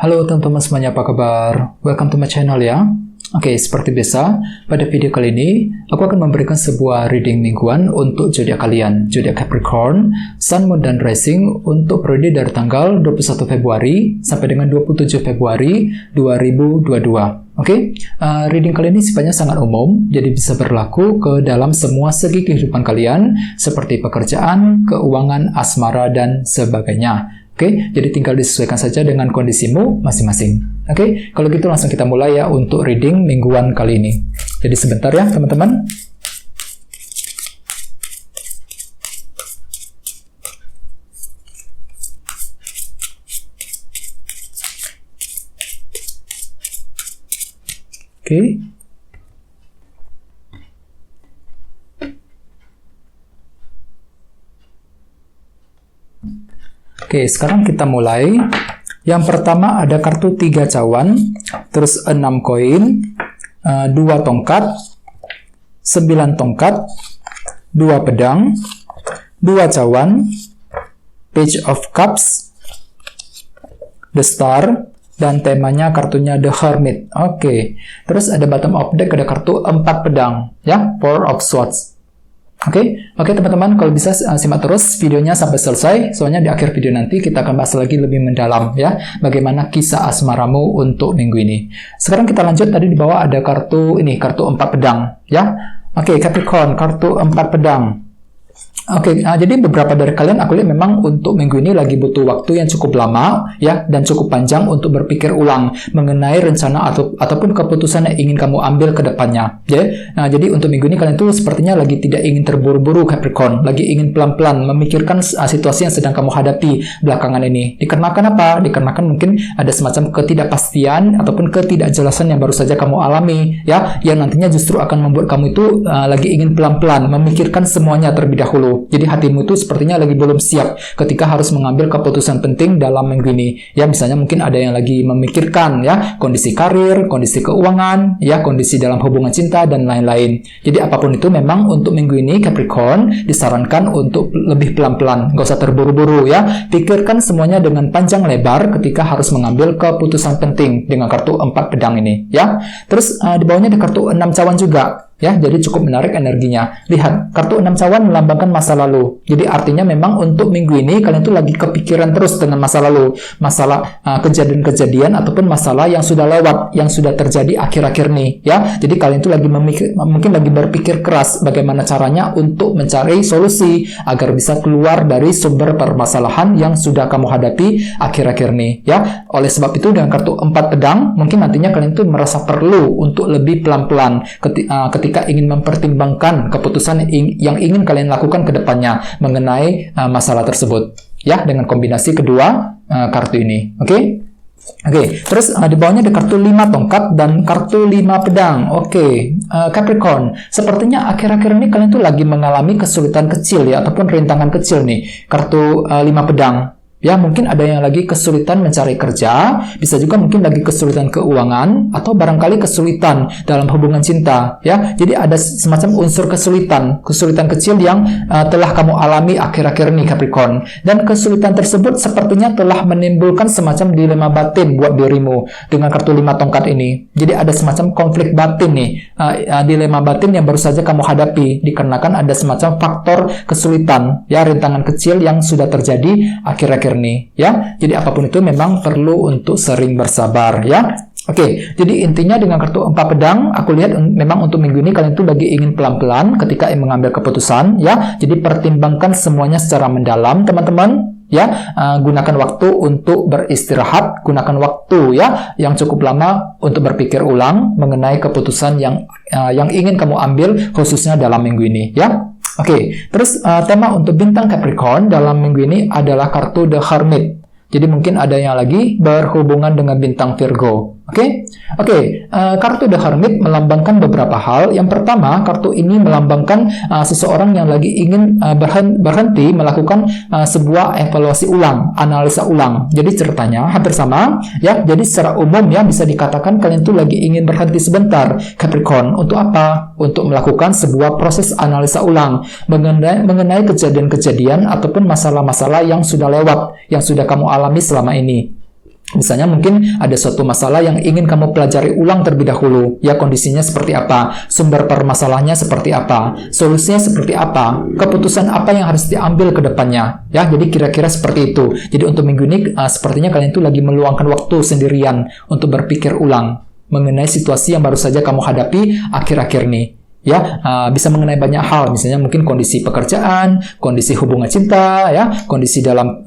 Halo teman-teman semuanya, apa kabar? Welcome to my channel ya. Oke, seperti biasa, pada video kali ini, aku akan memberikan sebuah reading mingguan untuk zodiak kalian, zodiak Capricorn, Sun, Moon, dan Rising untuk periode dari tanggal 21 Februari sampai dengan 27 Februari 2022. Oke, reading kali ini sifatnya sangat umum, jadi bisa berlaku ke dalam semua segi kehidupan kalian, seperti pekerjaan, keuangan, asmara, dan sebagainya. Oke, jadi tinggal disesuaikan saja dengan kondisimu masing-masing. Oke, kalau gitu langsung kita mulai ya untuk reading mingguan kali ini. Jadi sebentar ya teman-teman. Oke. Oke, sekarang kita mulai. Yang pertama ada kartu 3 cawan, terus 6 koin, 2 tongkat, 9 tongkat, 2 pedang, 2 cawan, Page of Cups, The Star, dan temanya kartunya The Hermit. Oke, terus ada bottom of deck, ada kartu 4 pedang, ya, Four of Swords. Oke, teman-teman, kalau bisa simak terus videonya sampai selesai, soalnya di akhir video nanti kita akan bahas lagi lebih mendalam ya, bagaimana kisah asmaramu untuk minggu ini. Sekarang kita lanjut, tadi di bawah ada kartu ini, kartu 4 pedang ya. Oke, Capricorn, kartu 4 pedang. Oke, jadi beberapa dari kalian aku lihat memang untuk minggu ini lagi butuh waktu yang cukup lama ya, dan cukup panjang untuk berpikir ulang mengenai rencana ataupun keputusan yang ingin kamu ambil ke depannya ya. Jadi untuk minggu ini kalian tuh sepertinya lagi tidak ingin terburu-buru Capricorn, lagi ingin pelan-pelan memikirkan situasi yang sedang kamu hadapi belakangan ini. Dikarenakan apa? Dikarenakan mungkin ada semacam ketidakpastian ataupun ketidakjelasan yang baru saja kamu alami ya, yang nantinya justru akan membuat kamu itu lagi ingin pelan-pelan memikirkan semuanya terlebih dahulu. Jadi hatimu itu sepertinya lagi belum siap ketika harus mengambil keputusan penting dalam minggu ini. Ya, misalnya mungkin ada yang lagi memikirkan ya kondisi karir, kondisi keuangan, ya kondisi dalam hubungan cinta dan lain-lain. Jadi apapun itu memang untuk minggu ini Capricorn disarankan untuk lebih pelan-pelan, nggak usah terburu-buru ya. Pikirkan semuanya dengan panjang lebar ketika harus mengambil keputusan penting dengan kartu 4 pedang ini ya. Terus di bawahnya ada kartu 6 cawan juga. Ya, jadi cukup menarik energinya. Lihat, kartu 6 cawan melambangkan masa lalu. Jadi artinya memang untuk minggu ini kalian tuh lagi kepikiran terus dengan masa lalu. Masalah kejadian-kejadian ataupun masalah yang sudah lewat, yang sudah terjadi akhir-akhir nih. Ya, jadi kalian tuh lagi mungkin lagi berpikir keras bagaimana caranya untuk mencari solusi agar bisa keluar dari sumber permasalahan yang sudah kamu hadapi akhir-akhir nih. Ya, oleh sebab itu dengan kartu 4 pedang, mungkin nantinya kalian tuh merasa perlu untuk lebih pelan-pelan ketika ingin mempertimbangkan keputusan yang ingin kalian lakukan ke depannya mengenai masalah tersebut ya, dengan kombinasi kedua kartu ini. Oke, terus di bawahnya ada kartu 5 tongkat dan kartu 5 pedang. Oke, Capricorn, sepertinya akhir-akhir ini kalian tuh lagi mengalami kesulitan kecil ya, ataupun rintangan kecil nih. Kartu 5 pedang. Ya, mungkin ada yang lagi kesulitan mencari kerja, bisa juga mungkin lagi kesulitan keuangan, atau barangkali kesulitan dalam hubungan cinta, ya. Jadi ada semacam unsur kesulitan kecil yang telah kamu alami akhir-akhir ini Capricorn. Dan kesulitan tersebut sepertinya telah menimbulkan semacam dilema batin buat dirimu dengan kartu 5 tongkat ini. Jadi ada semacam konflik batin nih, dilema batin yang baru saja kamu hadapi, dikarenakan ada semacam faktor kesulitan, ya, rintangan kecil yang sudah terjadi akhir-akhir nih ya. Jadi apapun itu memang perlu untuk sering bersabar ya. Oke, jadi intinya dengan kartu 4 pedang, aku lihat memang untuk minggu ini kalian tuh lagi ingin pelan-pelan ketika ingin mengambil keputusan ya. Jadi pertimbangkan semuanya secara mendalam teman-teman ya. Gunakan waktu untuk beristirahat, gunakan waktu ya yang cukup lama untuk berpikir ulang mengenai keputusan yang ingin kamu ambil khususnya dalam minggu ini ya. Oke, terus tema untuk bintang Capricorn dalam minggu ini adalah kartu The Hermit. Jadi mungkin ada yang lagi berhubungan dengan bintang Virgo. Oke, kartu The Hermit melambangkan beberapa hal. Yang pertama, kartu ini melambangkan seseorang yang lagi ingin berhenti melakukan sebuah evaluasi ulang, analisa ulang. Jadi ceritanya hampir sama, ya. Jadi secara umum ya bisa dikatakan kalian tuh lagi ingin berhenti sebentar, Capricorn. Untuk apa? Untuk melakukan sebuah proses analisa ulang mengenai kejadian-kejadian ataupun masalah-masalah yang sudah lewat, yang sudah kamu alami selama ini. Misalnya mungkin ada suatu masalah yang ingin kamu pelajari ulang terlebih dahulu. Ya, kondisinya seperti apa, sumber permasalahannya seperti apa, solusinya seperti apa, keputusan apa yang harus diambil ke depannya. Ya, jadi kira-kira seperti itu. Jadi untuk minggu ini sepertinya kalian itu lagi meluangkan waktu sendirian untuk berpikir ulang mengenai situasi yang baru saja kamu hadapi akhir-akhir ini. Ya, bisa mengenai banyak hal, misalnya mungkin kondisi pekerjaan, kondisi hubungan cinta, ya, kondisi dalam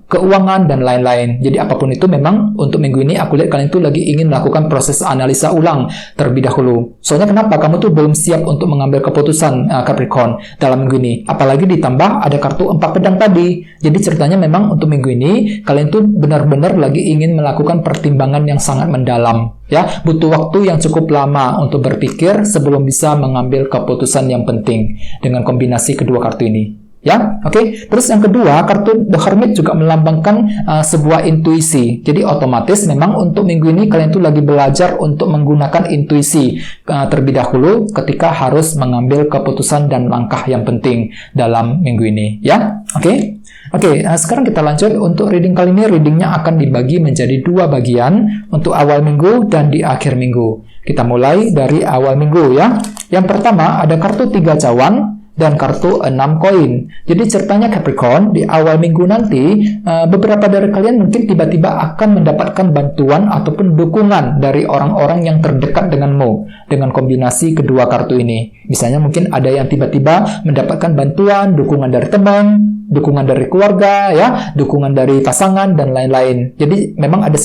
keuangan dan lain-lain. Jadi apapun itu memang untuk minggu ini aku lihat kalian tuh lagi ingin melakukan proses analisa ulang terlebih dahulu. Soalnya kenapa? Kamu tuh belum siap untuk mengambil keputusan Capricorn dalam minggu ini. Apalagi ditambah ada kartu 4 pedang tadi. Jadi ceritanya memang untuk minggu ini kalian tuh benar-benar lagi ingin melakukan pertimbangan yang sangat mendalam. Ya, butuh waktu yang cukup lama untuk berpikir sebelum bisa mengambil keputusan yang penting dengan kombinasi kedua kartu ini. Ya, oke. Terus yang kedua, kartu The Hermit juga melambangkan sebuah intuisi. Jadi otomatis memang untuk minggu ini kalian tuh lagi belajar untuk menggunakan intuisi terlebih dahulu ketika harus mengambil keputusan dan langkah yang penting dalam minggu ini. Ya, oke. Oke, sekarang kita lanjut. Untuk reading kali ini, readingnya akan dibagi menjadi 2 bagian untuk awal minggu dan di akhir minggu. Kita mulai dari awal minggu ya. Yang pertama ada kartu 3 cawan dan kartu 6 koin. Jadi ceritanya Capricorn, di awal minggu nanti, beberapa dari kalian mungkin tiba-tiba akan mendapatkan bantuan ataupun dukungan dari orang-orang yang terdekat denganmu dengan kombinasi kedua kartu ini. Misalnya mungkin ada yang tiba-tiba mendapatkan bantuan, dukungan dari teman, dukungan dari keluarga, ya, dukungan dari pasangan, dan lain-lain. Jadi memang ada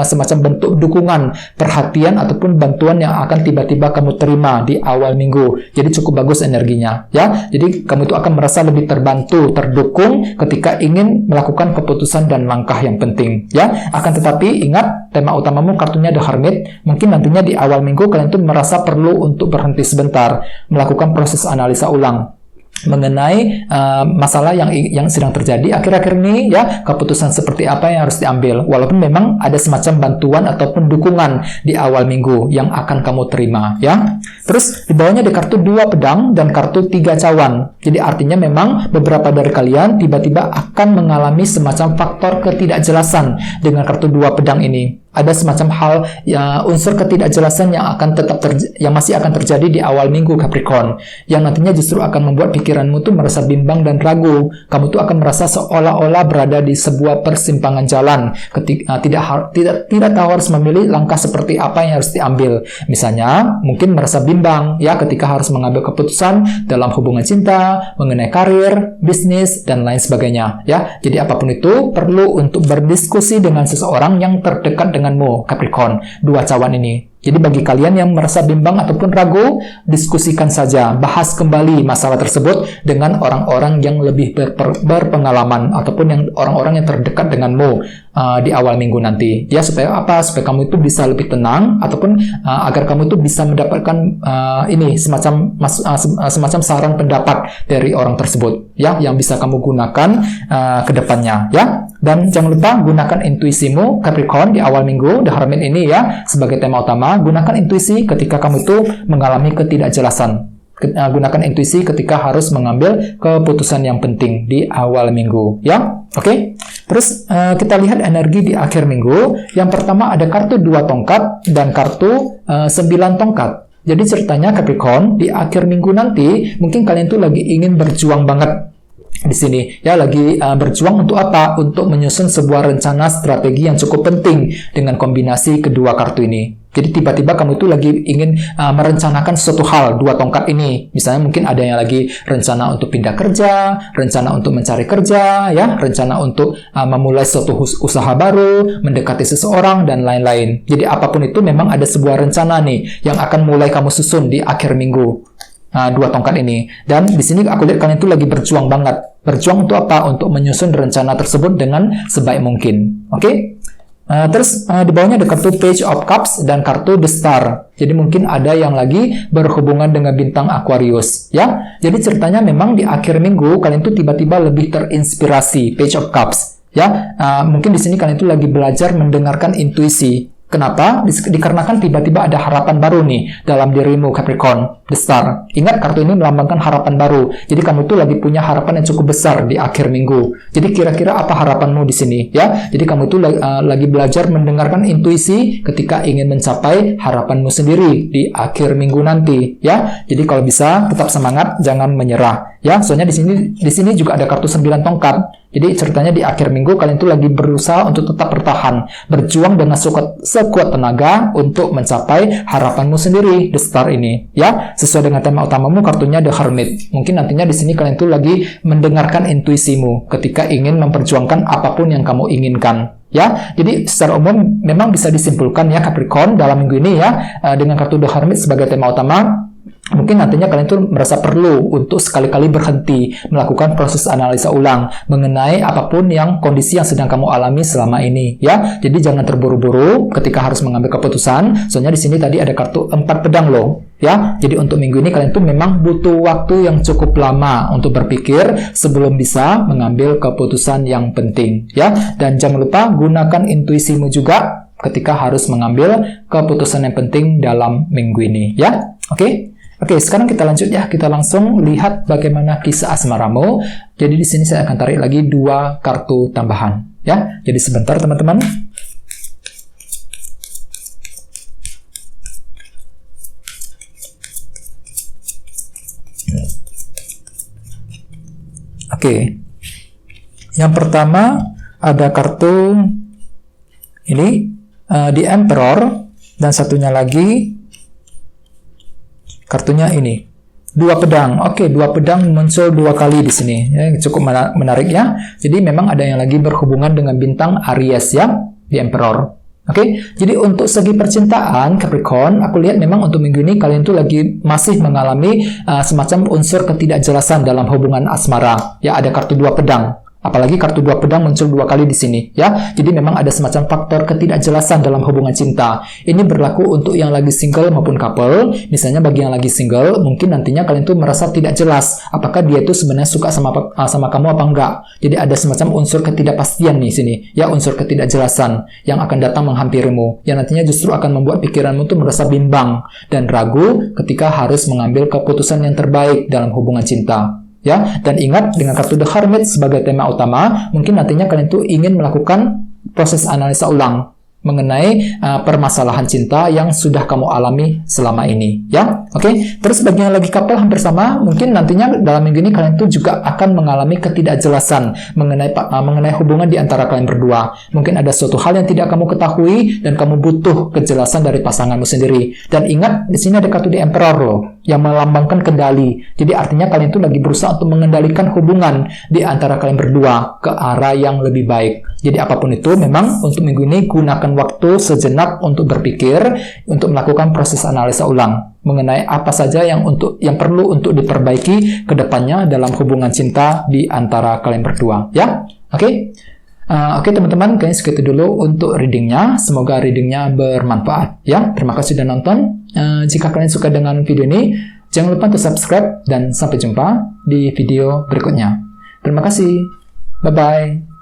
semacam bentuk dukungan, perhatian, ataupun bantuan yang akan tiba-tiba kamu terima di awal minggu. Jadi cukup bagus energinya, ya. Jadi kamu itu akan merasa lebih terbantu, terdukung ketika ingin melakukan keputusan dan langkah yang penting, ya. Akan tetapi ingat, tema utamamu kartunya The Hermit. Mungkin nantinya di awal minggu kalian tuh merasa perlu untuk berhenti sebentar, melakukan proses analisa ulang mengenai masalah yang sedang terjadi akhir-akhir ini, ya, keputusan seperti apa yang harus diambil, walaupun memang ada semacam bantuan ataupun dukungan di awal minggu yang akan kamu terima, ya. Terus di bawahnya ada kartu 2 pedang dan kartu 3 cawan. Jadi artinya memang beberapa dari kalian tiba-tiba akan mengalami semacam faktor ketidakjelasan dengan kartu 2 pedang ini. Ada semacam hal, ya, unsur ketidakjelasan yang akan yang masih akan terjadi di awal minggu Capricorn, yang nantinya justru akan membuat pikiranmu tuh merasa bimbang dan ragu. Kamu tuh akan merasa seolah-olah berada di sebuah persimpangan jalan, tidak tahu harus memilih langkah seperti apa yang harus diambil. Misalnya mungkin merasa bimbang, ya, ketika harus mengambil keputusan dalam hubungan cinta, mengenai karir, bisnis, dan lain sebagainya, ya. Jadi apapun itu perlu untuk berdiskusi dengan seseorang yang terdekat denganmu, Capricorn, 2 cawan ini. Jadi bagi kalian yang merasa bimbang ataupun ragu, diskusikan saja, bahas kembali masalah tersebut dengan orang-orang yang lebih berpengalaman ataupun yang orang-orang yang terdekat denganmu di awal minggu nanti. Ya, supaya apa? Supaya kamu itu bisa lebih tenang ataupun agar kamu itu bisa mendapatkan semacam saran pendapat dari orang tersebut, ya, yang bisa kamu gunakan ke depannya, ya. Dan jangan lupa gunakan intuisimu Capricorn di awal minggu The Hermit ini, ya, sebagai tema utama. Gunakan intuisi ketika kamu itu mengalami ketidakjelasan. Gunakan intuisi ketika harus mengambil keputusan yang penting di awal minggu, ya. Oke. Terus kita lihat energi di akhir minggu. Yang pertama ada kartu 2 tongkat dan kartu 9 tongkat. Jadi ceritanya Capricorn, di akhir minggu nanti mungkin kalian tuh lagi ingin berjuang banget di sini, ya, lagi berjuang untuk apa? Untuk menyusun sebuah rencana strategi yang cukup penting dengan kombinasi kedua kartu ini. Jadi tiba-tiba kamu itu lagi ingin merencanakan sesuatu hal, 2 tongkat ini. Misalnya mungkin ada yang lagi rencana untuk pindah kerja, rencana untuk mencari kerja, ya, rencana untuk memulai suatu usaha baru, mendekati seseorang, dan lain-lain. Jadi apapun itu memang ada sebuah rencana nih yang akan mulai kamu susun di akhir minggu. 2 tongkat ini. Dan di sini aku lihat kalian itu lagi berjuang banget. Berjuang untuk apa? Untuk menyusun rencana tersebut dengan sebaik mungkin. Oke? Terus di bawahnya ada kartu Page of Cups dan kartu The Star. Jadi mungkin ada yang lagi berhubungan dengan bintang Aquarius, ya. Jadi ceritanya memang di akhir minggu kalian tuh tiba-tiba lebih terinspirasi, Page of Cups, ya. Mungkin di sini kalian tuh lagi belajar mendengarkan intuisi. Kenapa? Dikarenakan tiba-tiba ada harapan baru nih dalam dirimu, Capricorn, The Star. Ingat, kartu ini melambangkan harapan baru. Jadi kamu tuh lagi punya harapan yang cukup besar di akhir minggu. Jadi kira-kira apa harapanmu di sini, ya? Jadi kamu tuh lagi belajar mendengarkan intuisi ketika ingin mencapai harapanmu sendiri di akhir minggu nanti, ya. Jadi kalau bisa tetap semangat, jangan menyerah, ya. Soalnya di sini juga ada kartu 9 tongkat. Jadi ceritanya di akhir minggu kalian tuh lagi berusaha untuk tetap bertahan, berjuang dengan sekuat tenaga untuk mencapai harapanmu sendiri, The Star ini, ya. Sesuai dengan tema utamamu, kartunya The Hermit. Mungkin nantinya di sini kalian tuh lagi mendengarkan intuisimu ketika ingin memperjuangkan apapun yang kamu inginkan, ya. Jadi secara umum memang bisa disimpulkan, ya, Capricorn, dalam minggu ini, ya, dengan kartu The Hermit sebagai tema utama, mungkin nantinya kalian tuh merasa perlu untuk sekali-kali berhenti melakukan proses analisa ulang mengenai apapun kondisi yang sedang kamu alami selama ini, ya. Jadi jangan terburu-buru ketika harus mengambil keputusan. Soalnya di sini tadi ada kartu 4 pedang loh, ya. Jadi untuk minggu ini kalian tuh memang butuh waktu yang cukup lama untuk berpikir sebelum bisa mengambil keputusan yang penting, ya. Dan jangan lupa gunakan intuisimu juga ketika harus mengambil keputusan yang penting dalam minggu ini, ya. Oke, sekarang kita lanjut, ya. Kita langsung lihat bagaimana kisah asmaramu. Jadi di sini saya akan tarik lagi 2 kartu tambahan, ya. Jadi sebentar, teman-teman. Oke. Yang pertama ada kartu ini, The Emperor, dan satunya lagi kartunya ini, 2 pedang. Oke, 2 pedang muncul 2 kali di sini. Ya, cukup menarik, ya. Jadi memang ada yang lagi berhubungan dengan bintang Aries, ya, di Emperor. Oke, jadi untuk segi percintaan, Capricorn, aku lihat memang untuk minggu ini kalian tuh lagi masih mengalami semacam unsur ketidakjelasan dalam hubungan asmara. Ya, ada kartu 2 pedang. Apalagi kartu 2 pedang muncul 2 kali di sini, ya. Jadi memang ada semacam faktor ketidakjelasan dalam hubungan cinta. Ini berlaku untuk yang lagi single maupun couple. Misalnya bagi yang lagi single, mungkin nantinya kalian tuh merasa tidak jelas apakah dia tuh sebenarnya suka sama kamu apa enggak. Jadi ada semacam unsur ketidakpastian di sini, ya, unsur ketidakjelasan yang akan datang menghampirimu, yang nantinya justru akan membuat pikiranmu tuh merasa bimbang dan ragu ketika harus mengambil keputusan yang terbaik dalam hubungan cinta. Ya, dan ingat, dengan kartu The Hermit sebagai tema utama, mungkin nantinya kalian tuh ingin melakukan proses analisa ulang mengenai permasalahan cinta yang sudah kamu alami selama ini, ya. Oke, terus bagi yang lagi couple hampir sama, mungkin nantinya dalam minggu ini kalian tuh juga akan mengalami ketidakjelasan mengenai hubungan di antara kalian berdua. Mungkin ada suatu hal yang tidak kamu ketahui dan kamu butuh kejelasan dari pasanganmu sendiri. Dan ingat, di sini ada kartu The Emperor loh, yang melambangkan kendali. Jadi artinya kalian tuh lagi berusaha untuk mengendalikan hubungan di antara kalian berdua ke arah yang lebih baik. Jadi apapun itu, memang untuk minggu ini gunakan waktu sejenak untuk berpikir, untuk melakukan proses analisa ulang mengenai apa saja yang perlu untuk diperbaiki ke depannya dalam hubungan cinta di antara kalian berdua, ya. Oke, teman-teman, kayaknya segitu dulu untuk readingnya. Semoga readingnya bermanfaat, ya. Terima kasih sudah nonton. Jika kalian suka dengan video ini, jangan lupa untuk subscribe dan sampai jumpa di video berikutnya. Terima kasih. Bye-bye.